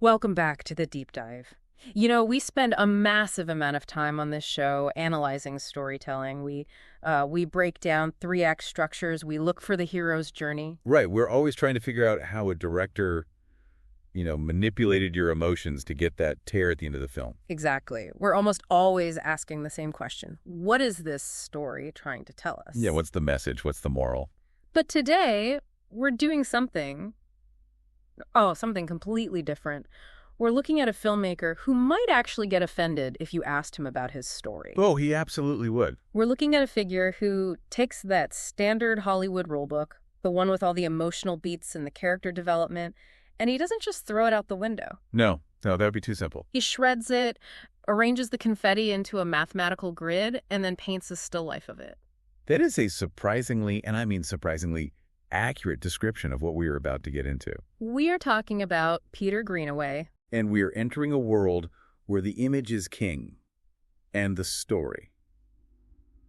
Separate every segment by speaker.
Speaker 1: Welcome back to the deep dive. You know, we spend a massive amount of time on this show analyzing storytelling. We break down three-act structures. We look for the hero's journey.
Speaker 2: Right. We're always trying to figure out how a director, manipulated your emotions to get that tear at the end of the film.
Speaker 1: Exactly. We're almost always asking the same question. What is this story trying to tell us?
Speaker 2: Yeah, what's the message? What's the moral?
Speaker 1: But today, we're doing something completely different. We're looking at a filmmaker who might actually get offended if you asked him about his story.
Speaker 2: Oh, he absolutely would.
Speaker 1: We're looking at a figure who takes that standard Hollywood rulebook, the one with all the emotional beats and the character development, and he doesn't just throw it out the window.
Speaker 2: No, that would be too simple.
Speaker 1: He shreds it, arranges the confetti into a mathematical grid, and then paints a still life of it.
Speaker 2: That is a surprisingly, and I mean surprisingly, accurate description of what we are about to get into.
Speaker 1: We are talking about Peter Greenaway.
Speaker 2: And we are entering a world where the image is king, and the story.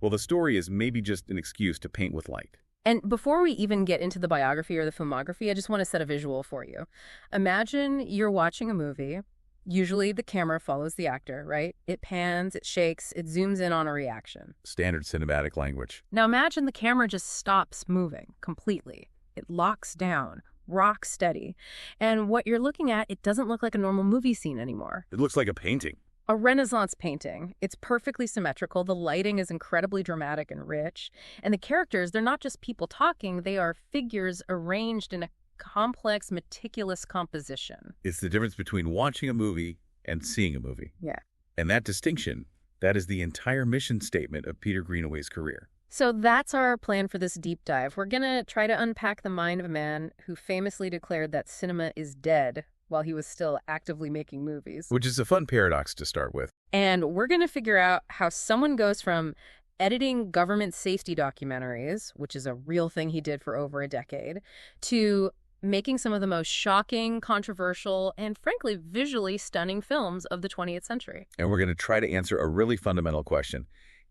Speaker 2: Well, the story is maybe just an excuse to paint with light.
Speaker 1: And before we even get into the biography or the filmography, I just want to set a visual for you. Imagine you're watching a movie. Usually the camera follows the actor, right? It pans, it shakes, it zooms in on a reaction.
Speaker 2: Standard cinematic language.
Speaker 1: Now imagine the camera just stops moving completely. It locks down, rock steady. And what you're looking at, it doesn't look like a normal movie scene anymore.
Speaker 2: It looks like a painting.
Speaker 1: A Renaissance painting. It's perfectly symmetrical. The lighting is incredibly dramatic and rich. And the characters, they're not just people talking, they are figures arranged in a complex, meticulous composition.
Speaker 2: It's the difference between watching a movie and seeing a movie.
Speaker 1: Yeah.
Speaker 2: And that distinction, that is the entire mission statement of Peter Greenaway's career.
Speaker 1: So that's our plan for this deep dive. We're going to try to unpack the mind of a man who famously declared that cinema is dead while he was still actively making movies.
Speaker 2: Which is a fun paradox to start with.
Speaker 1: And we're going to figure out how someone goes from editing government safety documentaries, which is a real thing he did for over a decade, to making some of the most shocking, controversial, and frankly, visually stunning films of the 20th century.
Speaker 2: And we're going to try to answer a really fundamental question.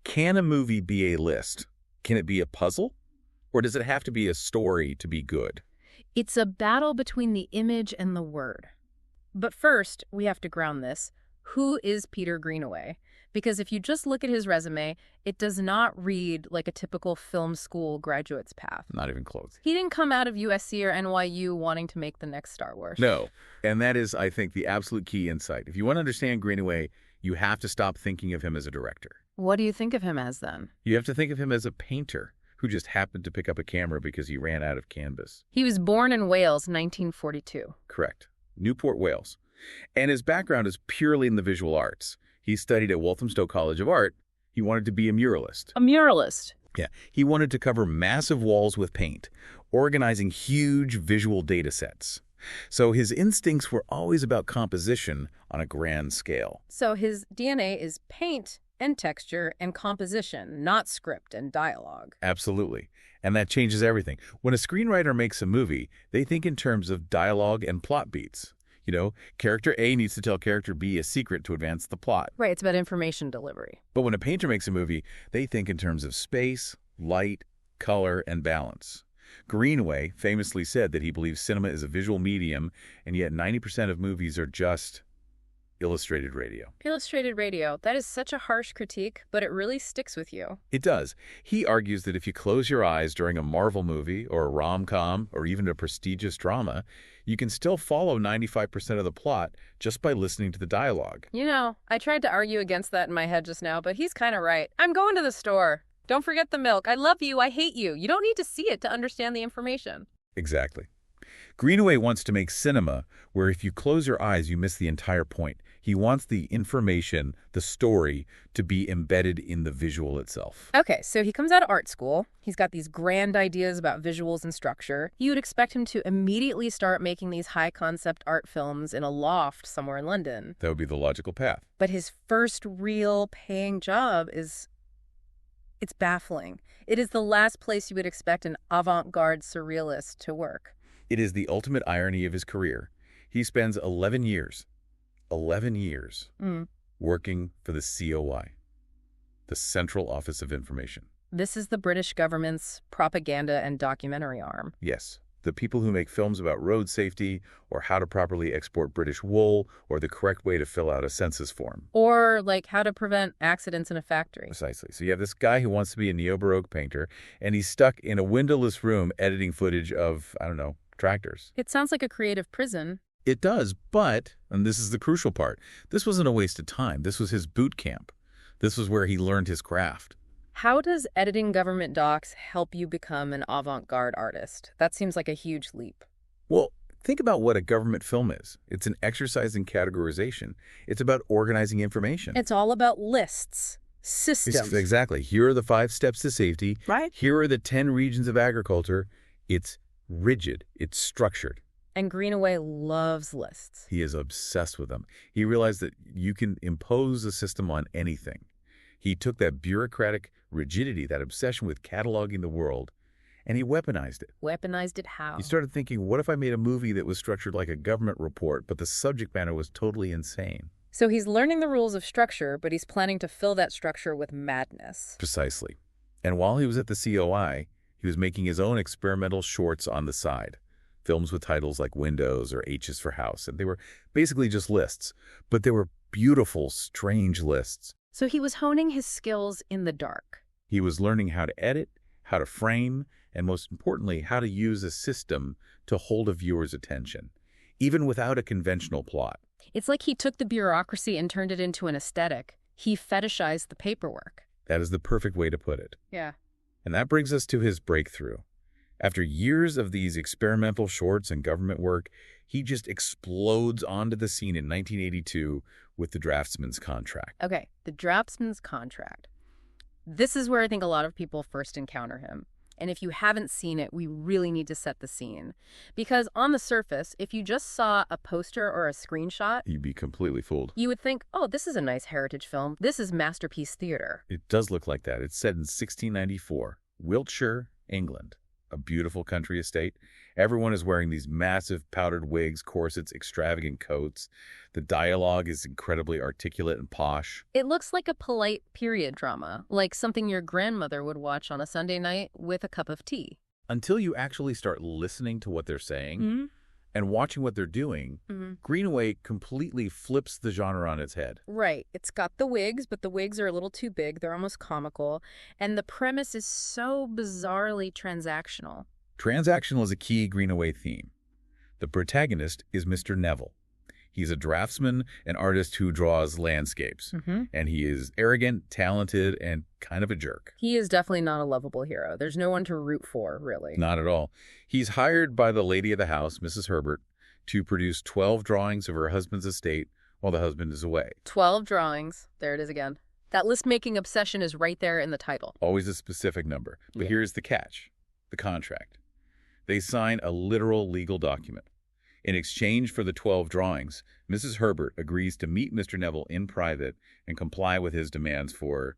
Speaker 2: Can a movie be a list? Can it be a puzzle? Or does it have to be a story to be good?
Speaker 1: It's a battle between the image and the word. But first, we have to ground this. Who is Peter Greenaway? Because if you just look at his resume, it does not read like a typical film school graduate's path.
Speaker 2: Not even close.
Speaker 1: He didn't come out of USC or NYU wanting to make the next Star Wars.
Speaker 2: No. And that is, I think, the absolute key insight. If you want to understand Greenaway, you have to stop thinking of him as a director.
Speaker 1: What do you think of him as, then?
Speaker 2: You have to think of him as a painter who just happened to pick up a camera because he ran out of canvas.
Speaker 1: He was born in Wales, 1942.
Speaker 2: Correct. Newport, Wales. And his background is purely in the visual arts. He studied at Walthamstow College of Art. He wanted to be a muralist.
Speaker 1: A muralist?
Speaker 2: Yeah. He wanted to cover massive walls with paint, organizing huge visual data sets. So his instincts were always about composition on a grand scale.
Speaker 1: So his DNA is paint and texture and composition, not script and dialogue.
Speaker 2: Absolutely. And that changes everything. When a screenwriter makes a movie, they think in terms of dialogue and plot beats. Character A needs to tell character B a secret to advance the plot.
Speaker 1: Right, it's about information delivery.
Speaker 2: But when a painter makes a movie, they think in terms of space, light, color, and balance. Greenaway famously said that he believes cinema is a visual medium, and yet 90% of movies are just illustrated radio.
Speaker 1: Illustrated radio. That is such a harsh critique, but it really sticks with you.
Speaker 2: It does. He argues that if you close your eyes during a Marvel movie or a rom-com or even a prestigious drama, you can still follow 95% of the plot just by listening to the dialogue.
Speaker 1: I tried to argue against that in my head just now, but he's kind of right. I'm going to the store. Don't forget the milk. I love you. I hate you. You don't need to see it to understand the information.
Speaker 2: Exactly. Greenaway wants to make cinema where if you close your eyes, you miss the entire point. He wants the information, the story, to be embedded in the visual itself.
Speaker 1: Okay, so he comes out of art school. He's got these grand ideas about visuals and structure. You would expect him to immediately start making these high-concept art films in a loft somewhere in London.
Speaker 2: That would be the logical path.
Speaker 1: But his first real paying job it's baffling. It is the last place you would expect an avant-garde surrealist to work.
Speaker 2: It is the ultimate irony of his career. He spends 11 years working for the COI, the Central Office of Information.
Speaker 1: This is the British government's propaganda and documentary arm.
Speaker 2: Yes. The people who make films about road safety or how to properly export British wool or the correct way to fill out a census form.
Speaker 1: Or, like, how to prevent accidents in a factory.
Speaker 2: Precisely. So you have this guy who wants to be a neo-Baroque painter, and he's stuck in a windowless room editing footage of, I don't know, tractors.
Speaker 1: It sounds like a creative prison.
Speaker 2: It does, but, and this is the crucial part, this wasn't a waste of time. This was his boot camp. This was where he learned his craft.
Speaker 1: How does editing government docs help you become an avant-garde artist? That seems like a huge leap.
Speaker 2: Well, think about what a government film is. It's an exercise in categorization. It's about organizing information.
Speaker 1: It's all about lists, systems.
Speaker 2: Exactly. Here are the 5 steps to safety.
Speaker 1: Right.
Speaker 2: Here are the 10 regions of agriculture. It's rigid. It's structured.
Speaker 1: And Greenaway loves lists.
Speaker 2: He is obsessed with them. He realized that you can impose a system on anything. He took that bureaucratic rigidity, that obsession with cataloging the world, and he weaponized it.
Speaker 1: Weaponized it how?
Speaker 2: He started thinking, what if I made a movie that was structured like a government report, but the subject matter was totally insane?
Speaker 1: So he's learning the rules of structure, but he's planning to fill that structure with madness.
Speaker 2: Precisely. And while he was at the COI, he was making his own experimental shorts on the side. Films with titles like Windows or H is for House. And they were basically just lists. But they were beautiful, strange lists.
Speaker 1: So he was honing his skills in the dark.
Speaker 2: He was learning how to edit, how to frame, and most importantly, how to use a system to hold a viewer's attention, even without a conventional plot.
Speaker 1: It's like he took the bureaucracy and turned it into an aesthetic. He fetishized the paperwork.
Speaker 2: That is the perfect way to put it.
Speaker 1: Yeah.
Speaker 2: And that brings us to his breakthrough. After years of these experimental shorts and government work, he just explodes onto the scene in 1982 with the Draughtsman's contract.
Speaker 1: Okay, the Draughtsman's contract. This is where I think a lot of people first encounter him. And if you haven't seen it, we really need to set the scene. Because on the surface, if you just saw a poster or a screenshot,
Speaker 2: You'd be completely fooled.
Speaker 1: you would think, oh, this is a nice heritage film. This is masterpiece theater.
Speaker 2: It does look like that. It's set in 1694, Wiltshire, England. A beautiful country estate. Everyone is wearing these massive powdered wigs, corsets, extravagant coats. The dialogue is incredibly articulate and posh.
Speaker 1: It looks like a polite period drama, like something your grandmother would watch on a Sunday night with a cup of tea.
Speaker 2: Until you actually start listening to what they're saying and watching what they're doing, Greenaway completely flips the genre on its head.
Speaker 1: Right. It's got the wigs, but the wigs are a little too big. They're almost comical. And the premise is so bizarrely transactional.
Speaker 2: Transactional is a key Greenaway theme. The protagonist is Mr. Neville. He's a draftsman, an artist who draws landscapes. And he is arrogant, talented, and kind of a jerk.
Speaker 1: He is definitely not a lovable hero. There's no one to root for, really.
Speaker 2: Not at all. He's hired by the lady of the house, Mrs. Herbert, to produce 12 drawings of her husband's estate while the husband is away.
Speaker 1: 12 drawings. There it is again. That list-making obsession is right there in the title.
Speaker 2: Always a specific number. But here's the catch, the contract. They sign a literal legal document. In exchange for the 12 drawings, Mrs. Herbert agrees to meet Mr. Neville in private and comply with his demands for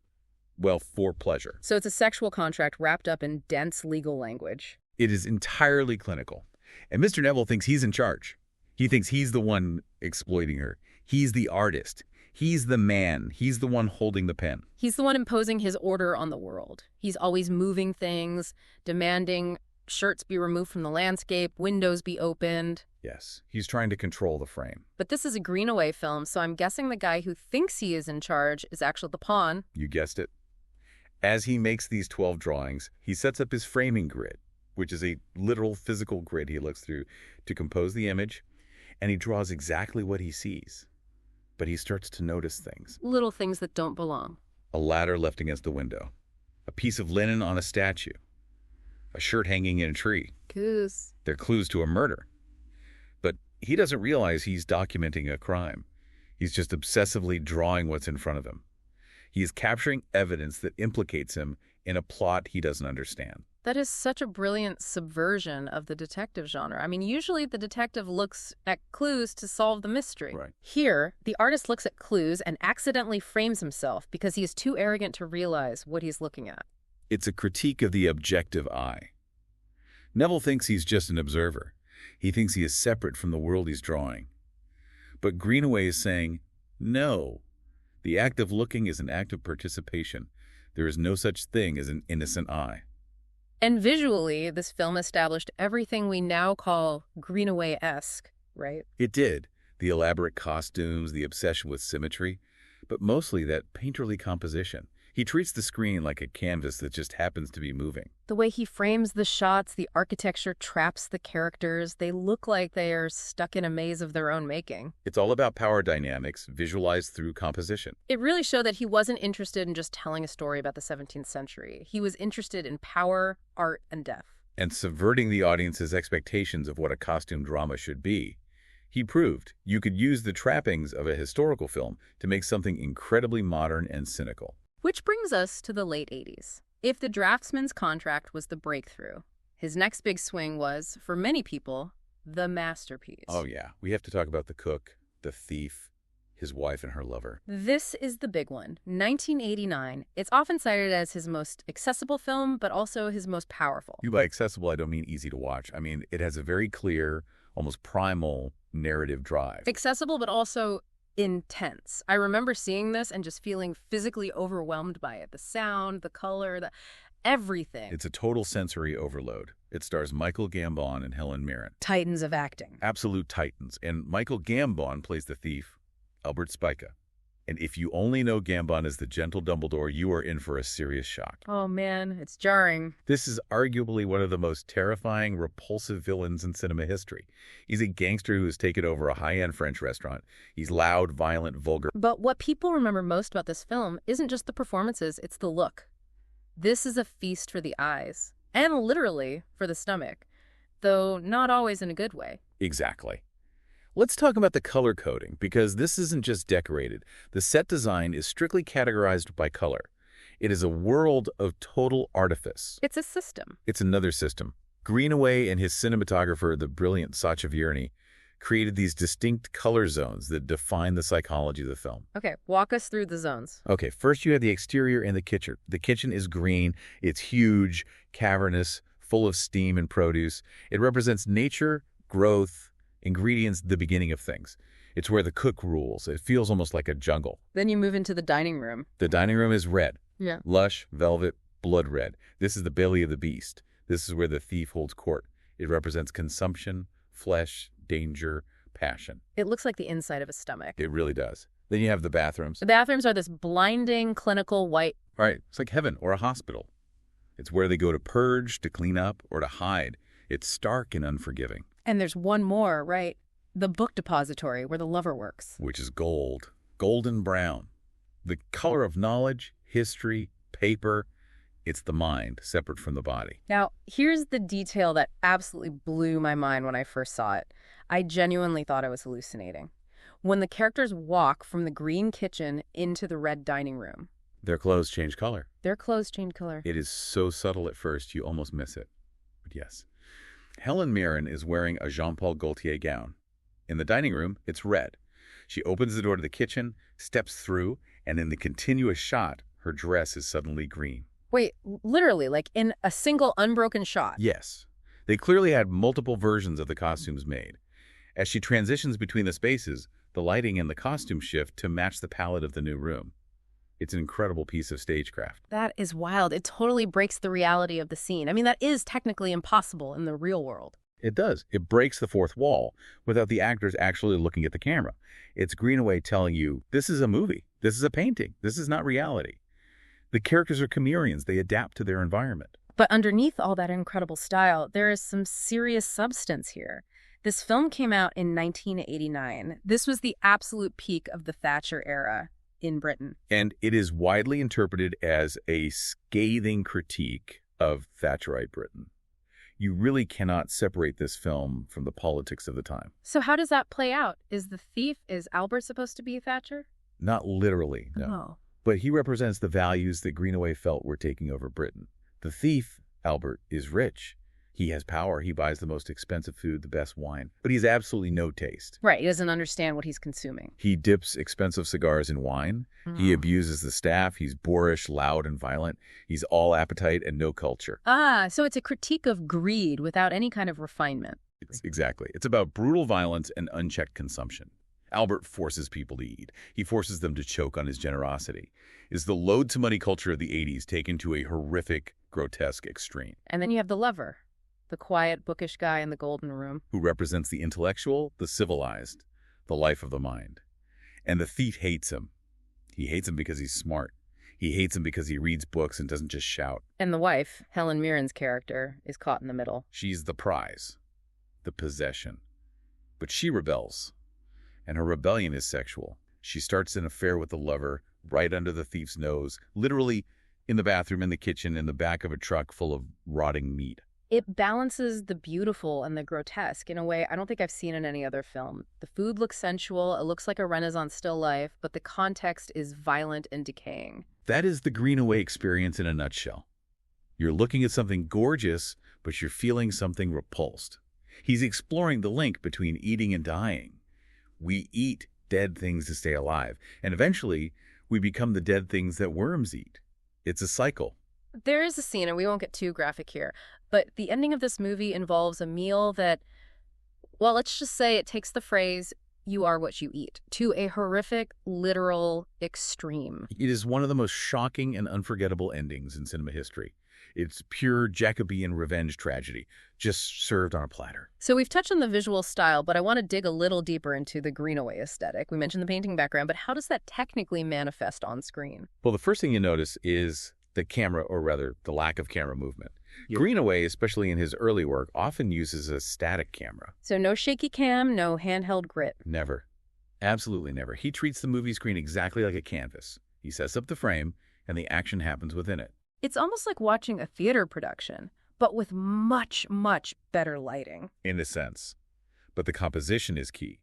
Speaker 2: pleasure.
Speaker 1: So it's a sexual contract wrapped up in dense legal language.
Speaker 2: It is entirely clinical. And Mr. Neville thinks he's in charge. He thinks he's the one exploiting her. He's the artist. He's the man. He's the one holding the pen.
Speaker 1: He's the one imposing his order on the world. He's always moving things, demanding shirts be removed from the landscape, windows be opened.
Speaker 2: Yes, he's trying to control the frame.
Speaker 1: But this is a Greenaway film, so I'm guessing the guy who thinks he is in charge is actually the pawn.
Speaker 2: You guessed it. As he makes these 12 drawings, he sets up his framing grid, which is a literal physical grid he looks through to compose the image, and he draws exactly what he sees. But he starts to notice things.
Speaker 1: Little things that don't belong.
Speaker 2: A ladder left against the window. A piece of linen on a statue. A shirt hanging in a tree.
Speaker 1: Goose.
Speaker 2: They're clues to a murder. But he doesn't realize he's documenting a crime. He's just obsessively drawing what's in front of him. He is capturing evidence that implicates him in a plot he doesn't understand.
Speaker 1: That is such a brilliant subversion of the detective genre. I mean, usually the detective looks at clues to solve the mystery.
Speaker 2: Right.
Speaker 1: Here, the artist looks at clues and accidentally frames himself because he is too arrogant to realize what he's looking at.
Speaker 2: It's a critique of the objective eye. Neville thinks he's just an observer. He thinks he is separate from the world he's drawing. But Greenaway is saying, no. The act of looking is an act of participation. There is no such thing as an innocent eye.
Speaker 1: And visually, this film established everything we now call Greenaway-esque, right?
Speaker 2: It did. The elaborate costumes, the obsession with symmetry, but mostly that painterly composition. He treats the screen like a canvas that just happens to be moving.
Speaker 1: The way he frames the shots, the architecture traps the characters. They look like they are stuck in a maze of their own making.
Speaker 2: It's all about power dynamics, visualized through composition.
Speaker 1: It really showed that he wasn't interested in just telling a story about the 17th century. He was interested in power, art, and death.
Speaker 2: And subverting the audience's expectations of what a costume drama should be. He proved you could use the trappings of a historical film to make something incredibly modern and cynical.
Speaker 1: Which brings us to the late 80s. If the Draughtsman's contract was the breakthrough, his next big swing was, for many people, the masterpiece.
Speaker 2: Oh yeah, we have to talk about the cook, the thief, his wife and her lover.
Speaker 1: This is the big one, 1989. It's often cited as his most accessible film, but also his most powerful.
Speaker 2: By accessible, I don't mean easy to watch. I mean, it has a very clear, almost primal narrative drive.
Speaker 1: Accessible, but also intense. I remember seeing this and just feeling physically overwhelmed by it. The sound, the color, everything.
Speaker 2: It's a total sensory overload. It stars Michael Gambon and Helen Mirren.
Speaker 1: Titans of acting.
Speaker 2: Absolute titans. And Michael Gambon plays the thief, Albert Spica. And if you only know Gambon as the gentle Dumbledore, you are in for a serious shock.
Speaker 1: Oh man, it's jarring.
Speaker 2: This is arguably one of the most terrifying, repulsive villains in cinema history. He's a gangster who has taken over a high-end French restaurant. He's loud, violent, vulgar.
Speaker 1: But what people remember most about this film isn't just the performances, it's the look. This is a feast for the eyes, and literally for the stomach, though not always in a good way.
Speaker 2: Exactly. Let's talk about the color coding, because this isn't just decorated. The set design is strictly categorized by color. It is a world of total artifice.
Speaker 1: It's a system.
Speaker 2: It's another system. Greenaway and his cinematographer, the brilliant Sachavirni, created these distinct color zones that define the psychology of the film.
Speaker 1: Okay, walk us through the zones.
Speaker 2: Okay, first you have the exterior and the kitchen. The kitchen is green. It's huge, cavernous, full of steam and produce. It represents nature, growth, ingredients, the beginning of things. It's where the cook rules. It feels almost like a jungle.
Speaker 1: Then you move into the dining room.
Speaker 2: The dining room is red.
Speaker 1: Yeah.
Speaker 2: Lush, velvet, blood red. This is the belly of the beast. This is where the thief holds court. It represents consumption, flesh, danger, passion.
Speaker 1: It looks like the inside of a stomach.
Speaker 2: It really does. Then you have the bathrooms.
Speaker 1: The bathrooms are this blinding, clinical white.
Speaker 2: Right. It's like heaven or a hospital. It's where they go to purge, to clean up, or to hide. It's stark and unforgiving.
Speaker 1: And there's one more, right? The book depository where the lover works.
Speaker 2: Which is gold. Golden brown. The color of knowledge, history, paper. It's the mind, separate from the body.
Speaker 1: Now, here's the detail that absolutely blew my mind when I first saw it. I genuinely thought I was hallucinating. When the characters walk from the green kitchen into the red dining room.
Speaker 2: Their clothes change color.
Speaker 1: Their clothes change color.
Speaker 2: It is so subtle at first, you almost miss it. But yes. Helen Mirren is wearing a Jean-Paul Gaultier gown. In the dining room, it's red. She opens the door to the kitchen, steps through, and in the continuous shot, her dress is suddenly green.
Speaker 1: Wait, literally, like in a single unbroken shot?
Speaker 2: Yes. They clearly had multiple versions of the costumes made. As she transitions between the spaces, the lighting and the costume shift to match the palette of the new room. It's an incredible piece of stagecraft.
Speaker 1: That is wild. It totally breaks the reality of the scene. I mean, that is technically impossible in the real world.
Speaker 2: It does. It breaks the fourth wall without the actors actually looking at the camera. It's Greenaway telling you, this is a movie. This is a painting. This is not reality. The characters are chameleons. They adapt to their environment.
Speaker 1: But underneath all that incredible style, there is some serious substance here. This film came out in 1989. This was the absolute peak of the Thatcher era in Britain.
Speaker 2: And it is widely interpreted as a scathing critique of Thatcherite Britain. You really cannot separate this film from the politics of the time.
Speaker 1: So how does that play out? Is Albert supposed to be Thatcher?
Speaker 2: Not literally, no.
Speaker 1: Oh.
Speaker 2: But he represents the values that Greenaway felt were taking over Britain. The thief, Albert, is rich. He has power. He buys the most expensive food, the best wine. But he has absolutely no taste.
Speaker 1: Right. He doesn't understand what he's consuming.
Speaker 2: He dips expensive cigars in wine. He abuses the staff. He's boorish, loud, and violent. He's all appetite and no culture.
Speaker 1: So it's a critique of greed without any kind of refinement.
Speaker 2: Exactly. It's about brutal violence and unchecked consumption. Albert forces people to eat. He forces them to choke on his generosity. It's the load-to-money culture of the 80s taken to a horrific, grotesque extreme.
Speaker 1: And then you have the lover, the quiet, bookish guy in the golden room.
Speaker 2: Who represents the intellectual, the civilized, the life of the mind. And the thief hates him. He hates him because he's smart. He hates him because he reads books and doesn't just shout.
Speaker 1: And the wife, Helen Mirren's character, is caught in the middle.
Speaker 2: She's the prize, the possession. But she rebels, and her rebellion is sexual. She starts an affair with the lover right under the thief's nose, literally in the bathroom, in the kitchen, in the back of a truck full of rotting meat.
Speaker 1: It balances the beautiful and the grotesque in a way I don't think I've seen in any other film. The food looks sensual, it looks like a Renaissance still life, but the context is violent and decaying.
Speaker 2: That is the Greenaway experience in a nutshell. You're looking at something gorgeous, but you're feeling something repulsed. He's exploring the link between eating and dying. We eat dead things to stay alive, and eventually we become the dead things that worms eat. It's a cycle.
Speaker 1: There is a scene, and we won't get too graphic here, but the ending of this movie involves a meal that, well, let's just say it takes the phrase, "you are what you eat," to a horrific, literal extreme.
Speaker 2: It is one of the most shocking and unforgettable endings in cinema history. It's pure Jacobean revenge tragedy, just served on a platter.
Speaker 1: So we've touched on the visual style, but I want to dig a little deeper into the Greenaway aesthetic. We mentioned the painting background, but how does that technically manifest on screen?
Speaker 2: Well, the first thing you notice is the camera, or rather, the lack of camera movement. Yep. Greenaway, especially in his early work, often uses a static camera.
Speaker 1: So no shaky cam, no handheld grip.
Speaker 2: Never. Absolutely never. He treats the movie screen exactly like a canvas. He sets up the frame, and the action happens within it.
Speaker 1: It's almost like watching a theater production, but with much, much better lighting.
Speaker 2: In a sense. But the composition is key.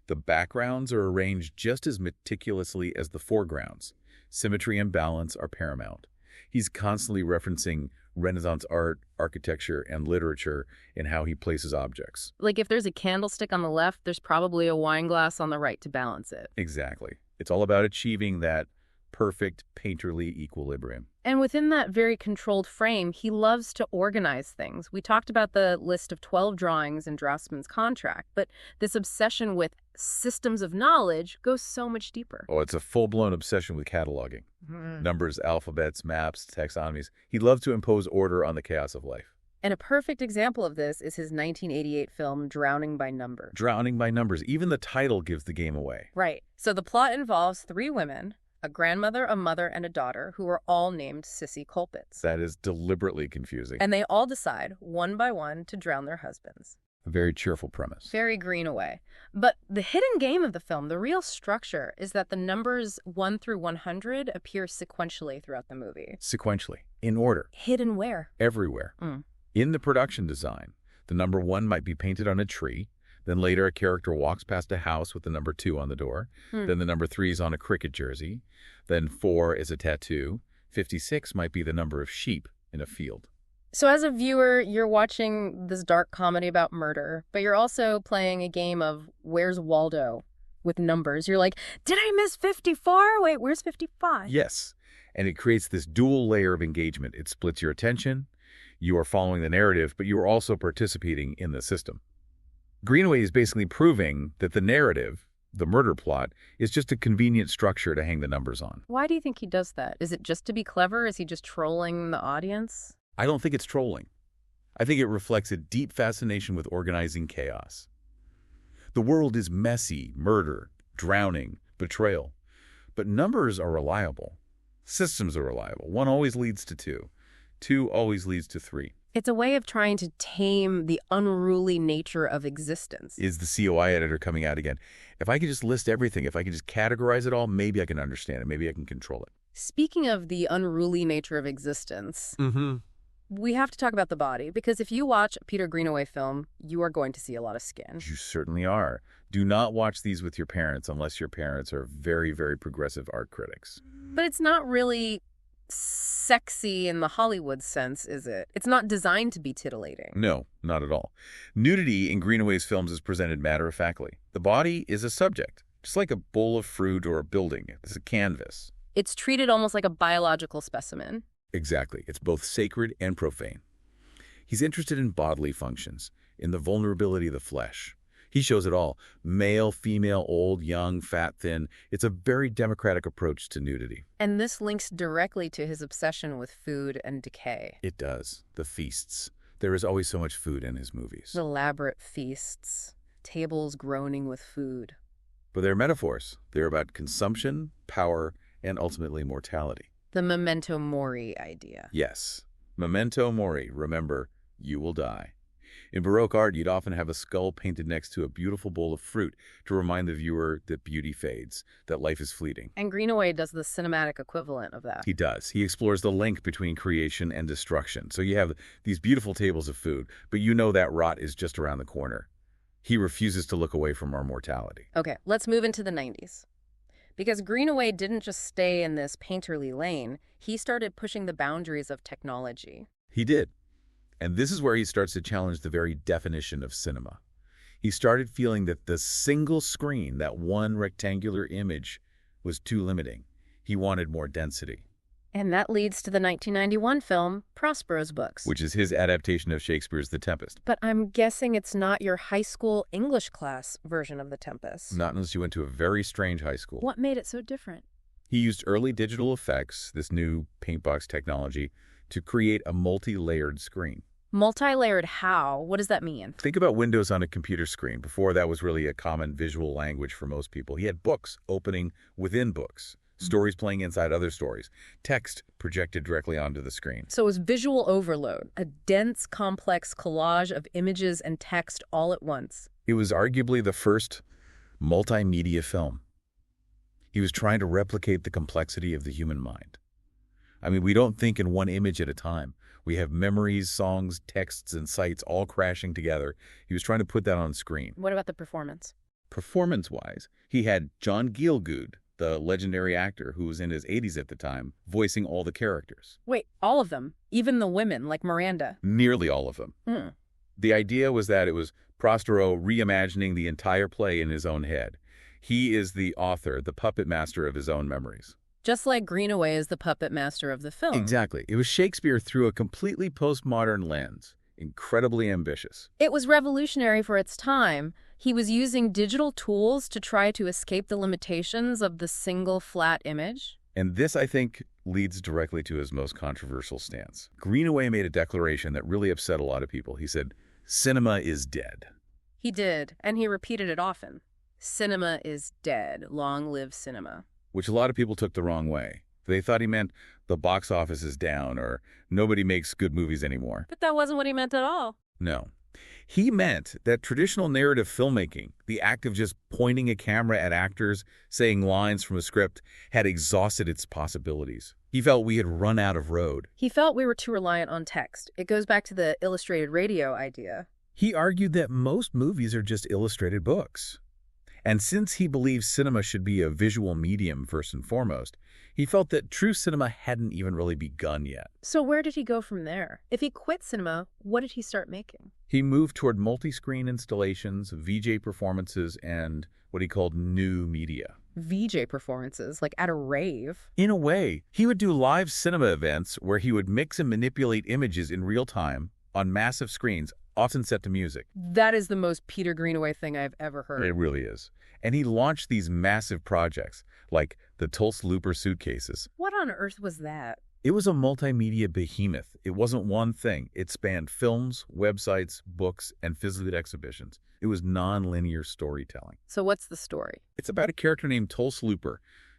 Speaker 2: The backgrounds are arranged just as meticulously as the foregrounds. Symmetry and balance are paramount. He's constantly referencing Renaissance art, architecture, and literature in how he places objects.
Speaker 1: Like if there's a candlestick on the left, there's probably a wine glass on the right to balance it.
Speaker 2: Exactly. It's all about achieving that perfect painterly equilibrium.
Speaker 1: And within that very controlled frame, he loves to organize things. We talked about the list of 12 drawings in Draughtsman's contract, but this obsession with systems of knowledge goes so much deeper.
Speaker 2: Oh, it's a full-blown obsession with cataloging. Numbers, alphabets, maps, taxonomies. He loves to impose order on the chaos of life.
Speaker 1: And a perfect example of this is his 1988 film, Drowning by Numbers.
Speaker 2: Drowning by Numbers. Even the title gives the game away.
Speaker 1: Right. So the plot involves 3 women, a grandmother, a mother, and a daughter, who are all named Sissy Culpets.
Speaker 2: That is deliberately confusing.
Speaker 1: And they all decide, one by one, to drown their husbands.
Speaker 2: A very cheerful premise.
Speaker 1: Very Greenaway. But the hidden game of the film, the real structure, is that the numbers 1 through 100 appear sequentially throughout the movie.
Speaker 2: Sequentially. In order.
Speaker 1: Hidden where?
Speaker 2: Everywhere. In the production design, the number 1 might be painted on a tree. Then later a character walks past a house with the number 2 on the door. Then the number 3 is on a cricket jersey. Then 4 is a tattoo. 56 might be the number of sheep in a field.
Speaker 1: So as a viewer, you're watching this dark comedy about murder, but you're also playing a game of Where's Waldo with numbers. You're like, did I miss 54? Wait, where's 55?
Speaker 2: Yes, and it creates this dual layer of engagement. It splits your attention. You are following the narrative, but you are also participating in the system. Greenaway is basically proving that the narrative, the murder plot, is just a convenient structure to hang the numbers on.
Speaker 1: Why do you think he does that? Is it just to be clever? Is he just trolling the audience?
Speaker 2: I don't think it's trolling. I think it reflects a deep fascination with organizing chaos. The world is messy, murder, drowning, betrayal. But numbers are reliable. Systems are reliable. 1 always leads to 2. 2 always leads to 3.
Speaker 1: It's a way of trying to tame the unruly nature of existence.
Speaker 2: Is the COI editor coming out again? If I could just list everything, if I could just categorize it all, maybe I can understand it. Maybe I can control it.
Speaker 1: Speaking of the unruly nature of existence, we have to talk about the body, because if you watch a Peter Greenaway film, you are going to see a lot of skin.
Speaker 2: You certainly are. Do not watch these with your parents unless your parents are very, very progressive art critics.
Speaker 1: But it's not really sexy in the Hollywood sense, is it? It's not designed to be titillating.
Speaker 2: No, not at all. Nudity in Greenaway's films is presented matter-of-factly. The body is a subject, just like a bowl of fruit or a building. It's a canvas.
Speaker 1: It's treated almost like a biological specimen.
Speaker 2: Exactly. It's both sacred and profane. He's interested in bodily functions, in the vulnerability of the flesh. He shows it all. Male, female, old, young, fat, thin. It's a very democratic approach to nudity.
Speaker 1: And this links directly to his obsession with food and decay.
Speaker 2: It does. The feasts. There is always so much food in his movies.
Speaker 1: Elaborate feasts, tables groaning with food.
Speaker 2: But they're metaphors. They're about consumption, power, and ultimately mortality.
Speaker 1: The memento mori idea.
Speaker 2: Yes. Memento mori. Remember, you will die. In Baroque art, you'd often have a skull painted next to a beautiful bowl of fruit to remind the viewer that beauty fades, that life is fleeting.
Speaker 1: And Greenaway does the cinematic equivalent of that.
Speaker 2: He does. He explores the link between creation and destruction. So you have these beautiful tables of food, but you know that rot is just around the corner. He refuses to look away from our mortality.
Speaker 1: Okay, let's move into the 90s. Because Greenaway didn't just stay in this painterly lane, he started pushing the boundaries of technology.
Speaker 2: He did. And this is where he starts to challenge the very definition of cinema. He started feeling that the single screen, that one rectangular image, was too limiting. He wanted more density.
Speaker 1: And that leads to the 1991 film, Prospero's Books.
Speaker 2: Which is his adaptation of Shakespeare's The Tempest.
Speaker 1: But I'm guessing it's not your high school English class version of The Tempest.
Speaker 2: Not unless you went to a very strange high school.
Speaker 1: What made it so different?
Speaker 2: He used early digital effects, this new paintbox technology, to create a multi-layered screen.
Speaker 1: Multi-layered how? What does that mean?
Speaker 2: Think about windows on a computer screen. Before that was really a common visual language for most people. He had books opening within books, stories playing inside other stories, text projected directly onto the screen.
Speaker 1: So it was visual overload, a dense, complex collage of images and text all at once.
Speaker 2: It was arguably the first multimedia film. He was trying to replicate the complexity of the human mind. I mean, we don't think in one image at a time. We have memories, songs, texts, and sights all crashing together. He was trying to put that on screen.
Speaker 1: What about the performance?
Speaker 2: Performance-wise, he had John Gielgud, the legendary actor who was in his 80s at the time, voicing all the characters.
Speaker 1: Wait, all of them? Even the women, like Miranda?
Speaker 2: Nearly all of them. The idea was that it was Prospero reimagining the entire play in his own head. He is the author, the puppet master of his own memories.
Speaker 1: Just like Greenaway is the puppet master of the film.
Speaker 2: Exactly. It was Shakespeare through a completely postmodern lens. Incredibly ambitious.
Speaker 1: It was revolutionary for its time. He was using digital tools to try to escape the limitations of the single flat image.
Speaker 2: And this, I think, leads directly to his most controversial stance. Greenaway made a declaration that really upset a lot of people. He said, "Cinema is dead."
Speaker 1: He did, and he repeated it often. Cinema is dead. Long live cinema.
Speaker 2: Which a lot of people took the wrong way. They thought he meant the box office is down or nobody makes good movies anymore.
Speaker 1: But that wasn't what he meant at all.
Speaker 2: No. He meant that traditional narrative filmmaking, the act of just pointing a camera at actors, saying lines from a script, had exhausted its possibilities. He felt we had run out of road.
Speaker 1: He felt we were too reliant on text. It goes back to the illustrated radio idea.
Speaker 2: He argued that most movies are just illustrated books. And since he believed cinema should be a visual medium first and foremost, he felt that true cinema hadn't even really begun yet.
Speaker 1: So where did he go from there? If he quit cinema, what did he start making?
Speaker 2: He moved toward multi-screen installations, VJ performances, and what he called new media.
Speaker 1: VJ performances, like at a rave?
Speaker 2: In a way, he would do live cinema events where he would mix and manipulate images in real time on massive screens, often set to music.
Speaker 1: That is the most Peter Greenaway thing I've ever heard.
Speaker 2: It really is. And he launched these massive projects, like the Tulsa suitcases.
Speaker 1: What on earth was that?
Speaker 2: It was a multimedia behemoth. It wasn't one thing. It spanned films, websites, books, and physical exhibitions. It was non-linear storytelling.
Speaker 1: So what's the story?
Speaker 2: It's about a character named Tulsa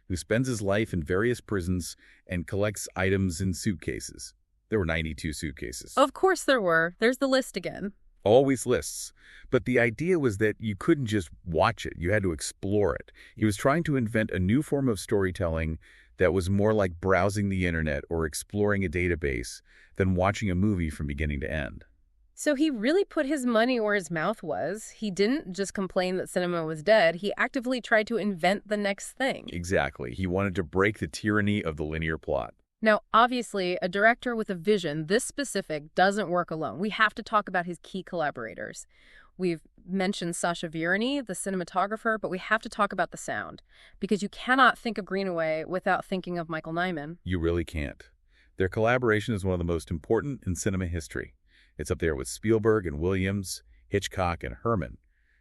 Speaker 2: who spends his life in various prisons and collects items in suitcases. There were 92 suitcases.
Speaker 1: Of course there were. There's the list again.
Speaker 2: Always lists. But the idea was that you couldn't just watch it. You had to explore it. He was trying to invent a new form of storytelling that was more like browsing the internet or exploring a database than watching a movie from beginning to end.
Speaker 1: So he really put his money where his mouth was. He didn't just complain that cinema was dead. He actively tried to invent the next thing.
Speaker 2: Exactly. He wanted to break the tyranny of the linear plot.
Speaker 1: Now, obviously, a director with a vision this specific doesn't work alone. We have to talk about his key collaborators. We've mentioned Sacha Virani, the cinematographer, but we have to talk about the sound, because you cannot think of Greenaway without thinking of Michael Nyman.
Speaker 2: You really can't. Their collaboration is one of the most important in cinema history. It's up there with Spielberg and Williams, Hitchcock and Herman.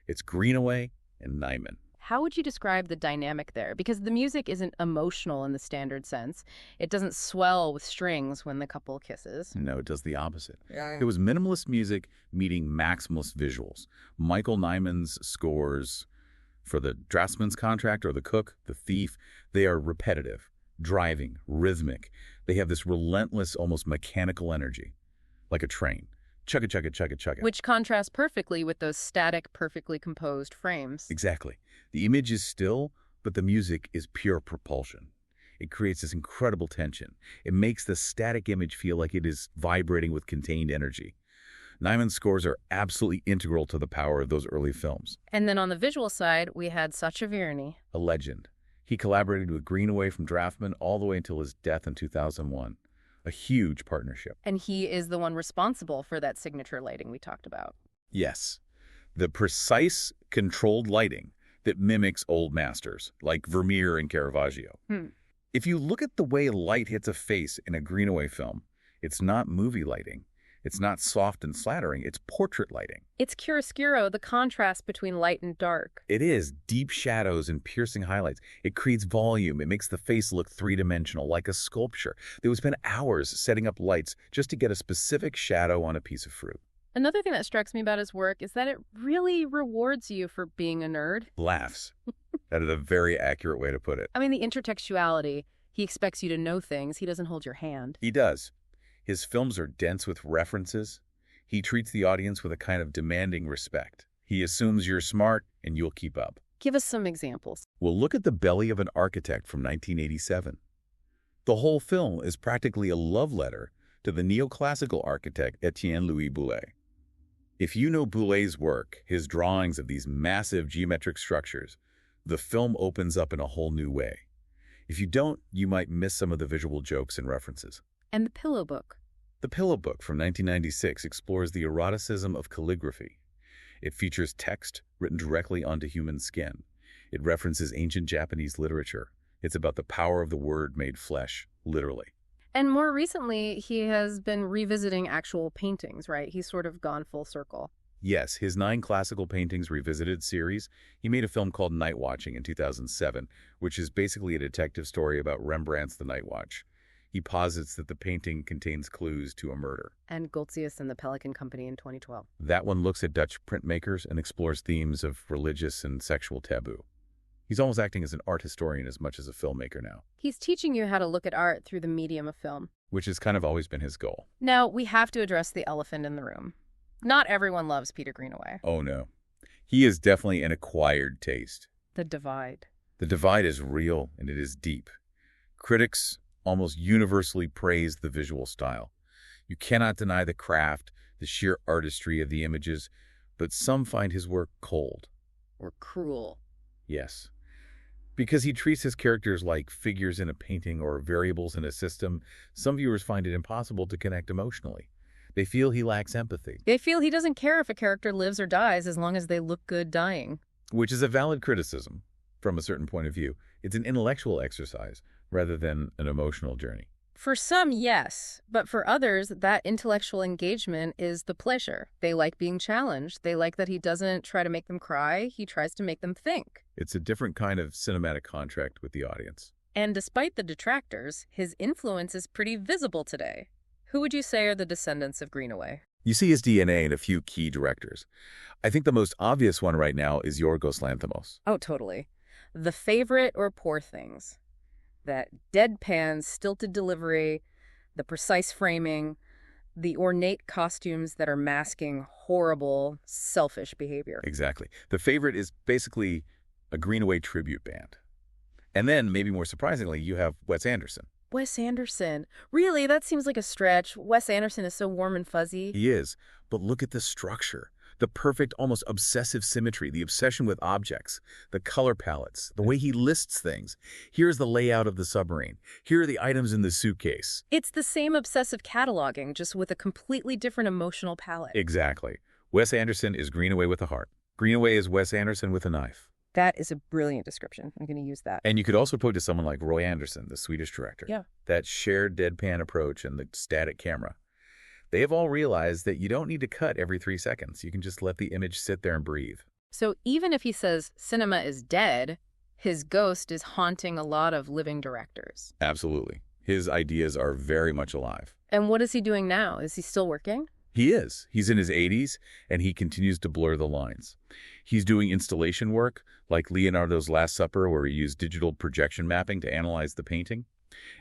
Speaker 2: It's Greenaway and Nyman.
Speaker 1: How would you describe the dynamic there? Because the music isn't emotional in the standard sense. It doesn't swell with strings when the couple kisses.
Speaker 2: No, it does the opposite.
Speaker 3: Yeah.
Speaker 2: It was minimalist music meeting maximalist visuals. Michael Nyman's scores for the Draughtsman's Contract or The Cook, The Thief, they are repetitive, driving, rhythmic. They have this relentless, almost mechanical energy, like a train. Chugga, chugga, chugga, chugga.
Speaker 1: Which contrasts perfectly with those static, perfectly composed frames.
Speaker 2: Exactly. The image is still, but the music is pure propulsion. It creates this incredible tension. It makes the static image feel like it is vibrating with contained energy. Nyman's scores are absolutely integral to the power of those early films.
Speaker 1: And then on the visual side, we had Sacha Virni.
Speaker 2: A legend. He collaborated with Greenaway from Draughtsman all the way until his death in 2001. A huge partnership.
Speaker 1: And he is the one responsible for that signature lighting we talked about.
Speaker 2: Yes. The precise, controlled lighting that mimics old masters, like Vermeer and Caravaggio. If you look at the way light hits a face in a Greenaway film, it's not movie lighting. It's not soft and flattering. It's portrait lighting.
Speaker 1: It's chiaroscuro, the contrast between light and dark.
Speaker 2: It is deep shadows and piercing highlights. It creates volume. It makes the face look three-dimensional, like a sculpture. They would spend hours setting up lights just to get a specific shadow on a piece of fruit.
Speaker 1: Another thing that strikes me about his work is that it really rewards you for being a nerd.
Speaker 2: Laughs. That is a very accurate way to put it.
Speaker 1: I mean, the intertextuality. He expects you to know things. He doesn't hold your hand.
Speaker 2: He does. His films are dense with references. He treats the audience with a kind of demanding respect. He assumes you're smart and you'll keep up.
Speaker 1: Give us some examples.
Speaker 2: Well, look at The Belly of an Architect from 1987. The whole film is practically a love letter to the neoclassical architect Etienne Louis Boullée. If you know Boulé's work, his drawings of these massive geometric structures, the film opens up in a whole new way. If you don't, you might miss some of the visual jokes and references.
Speaker 1: And The Pillow Book.
Speaker 2: The Pillow Book from 1996 explores the eroticism of calligraphy. It features text written directly onto human skin. It references ancient Japanese literature. It's about the power of the word made flesh, literally.
Speaker 1: And more recently, he has been revisiting actual paintings, right? He's sort of gone full circle.
Speaker 2: Yes, his 9 classical paintings revisited series. He made a film called Night Watching in 2007, which is basically a detective story about Rembrandt's The Night Watch. He posits that the painting contains clues to a murder.
Speaker 1: And Goltzius and the Pelican Company in 2012.
Speaker 2: That one looks at Dutch printmakers and explores themes of religious and sexual taboo. He's almost acting as an art historian as much as a filmmaker now.
Speaker 1: He's teaching you how to look at art through the medium of film.
Speaker 2: Which has kind of always been his goal.
Speaker 1: Now, we have to address the elephant in the room. Not everyone loves Peter Greenaway.
Speaker 2: Oh, no. He is definitely an acquired taste.
Speaker 1: The divide.
Speaker 2: The divide is real and it is deep. Critics almost universally praise the visual style. You cannot deny the craft, the sheer artistry of the images, but some find his work cold.
Speaker 1: Or cruel.
Speaker 2: Yes. Because he treats his characters like figures in a painting or variables in a system, some viewers find it impossible to connect emotionally. They feel he lacks empathy.
Speaker 1: They feel he doesn't care if a character lives or dies as long as they look good dying.
Speaker 2: Which is a valid criticism from a certain point of view. It's an intellectual exercise rather than an emotional journey.
Speaker 1: For some, yes. But for others, that intellectual engagement is the pleasure. They like being challenged. They like that he doesn't try to make them cry. He tries to make them think.
Speaker 2: It's a different kind of cinematic contract with the audience.
Speaker 1: And despite the detractors, his influence is pretty visible today. Who would you say are the descendants of Greenaway?
Speaker 2: You see his DNA in a few key directors. I think the most obvious one right now is Yorgos Lanthimos.
Speaker 1: Oh, totally. The Favorite or Poor Things. That deadpan, stilted delivery, the precise framing, the ornate costumes that are masking horrible, selfish behavior.
Speaker 2: Exactly. The Favorite is basically a Greenaway tribute band. And then, maybe more surprisingly, you have Wes Anderson.
Speaker 1: Wes Anderson. Really? That seems like a stretch. Wes Anderson is so warm and fuzzy.
Speaker 2: He is. But look at the structure. The perfect, almost obsessive symmetry, the obsession with objects, the color palettes, the way he lists things. Here's the layout of the submarine. Here are the items in the suitcase.
Speaker 1: It's the same obsessive cataloging, just with a completely different emotional palette.
Speaker 2: Exactly. Wes Anderson is Greenaway with a heart. Greenaway is Wes Anderson with a knife.
Speaker 1: That is a brilliant description. I'm going to use that.
Speaker 2: And you could also point to someone like Roy Andersson, the Swedish director.
Speaker 1: Yeah.
Speaker 2: That shared deadpan approach and the static camera. They have all realized that you don't need to cut every 3 seconds. You can just let the image sit there and breathe.
Speaker 1: So even if he says cinema is dead, his ghost is haunting a lot of living directors.
Speaker 2: Absolutely. His ideas are very much alive.
Speaker 1: And what is he doing now? Is he still working?
Speaker 2: He is. He's in his 80s, and he continues to blur the lines. He's doing installation work, like Leonardo's Last Supper, where he used digital projection mapping to analyze the painting,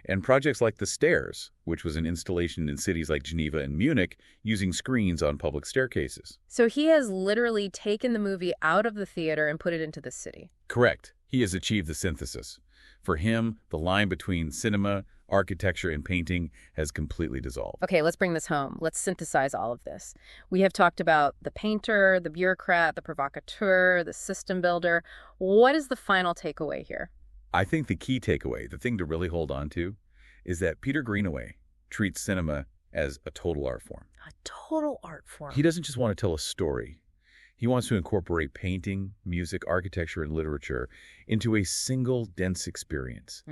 Speaker 2: and projects like The Stairs, which was an installation in cities like Geneva and Munich using screens on public staircases.
Speaker 1: So he has literally taken the movie out of the theater and put it into the city.
Speaker 2: Correct. He has achieved the synthesis. For him, the line between cinema, architecture, and painting has completely dissolved.
Speaker 1: Okay, let's bring this home. Let's synthesize all of this. We have talked about the painter, the bureaucrat, the provocateur, the system builder. What is the final takeaway here?
Speaker 2: I think the key takeaway, the thing to really hold on to, is that Peter Greenaway treats cinema as a total art form.
Speaker 1: A total art form.
Speaker 2: He doesn't just want to tell a story. He wants to incorporate painting, music, architecture, and literature into a single, dense experience.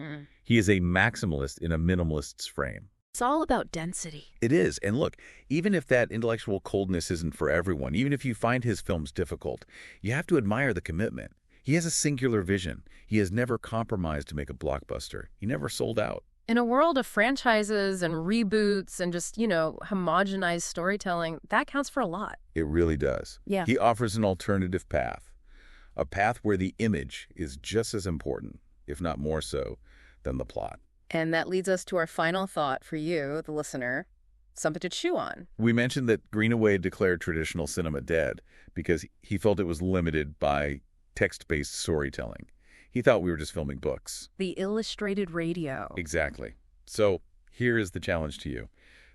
Speaker 2: He is a maximalist in a minimalist's frame.
Speaker 1: It's all about density.
Speaker 2: It is. And look, even if that intellectual coldness isn't for everyone, even if you find his films difficult, you have to admire the commitment. He has a singular vision. He has never compromised to make a blockbuster. He never sold out.
Speaker 1: In a world of franchises and reboots and just, homogenized storytelling, that counts for a lot.
Speaker 2: It really does.
Speaker 1: Yeah.
Speaker 2: He offers an alternative path, a path where the image is just as important, if not more so, than the plot.
Speaker 1: And that leads us to our final thought for you, the listener, something to chew on.
Speaker 2: We mentioned that Greenaway declared traditional cinema dead because he felt it was limited by text-based storytelling. He thought we were just filming books.
Speaker 1: The illustrated radio.
Speaker 2: Exactly. So here is the challenge to you.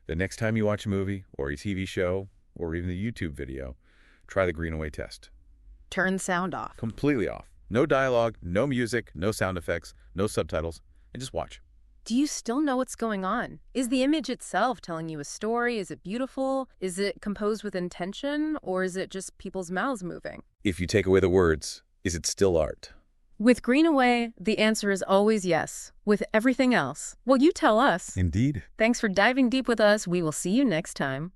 Speaker 2: The next time you watch a movie or a TV show or even a YouTube video, try the Greenaway test.
Speaker 1: Turn the sound off.
Speaker 2: Completely off. No dialogue, no music, no sound effects, no subtitles, and just watch.
Speaker 1: Do you still know what's going on? Is the image itself telling you a story? Is it beautiful? Is it composed with intention? Or is it just people's mouths moving?
Speaker 2: If you take away the words, is it still art?
Speaker 1: With Greenaway, the answer is always yes. With everything else, well, you tell us.
Speaker 2: Indeed.
Speaker 1: Thanks for diving deep with us. We will see you next time.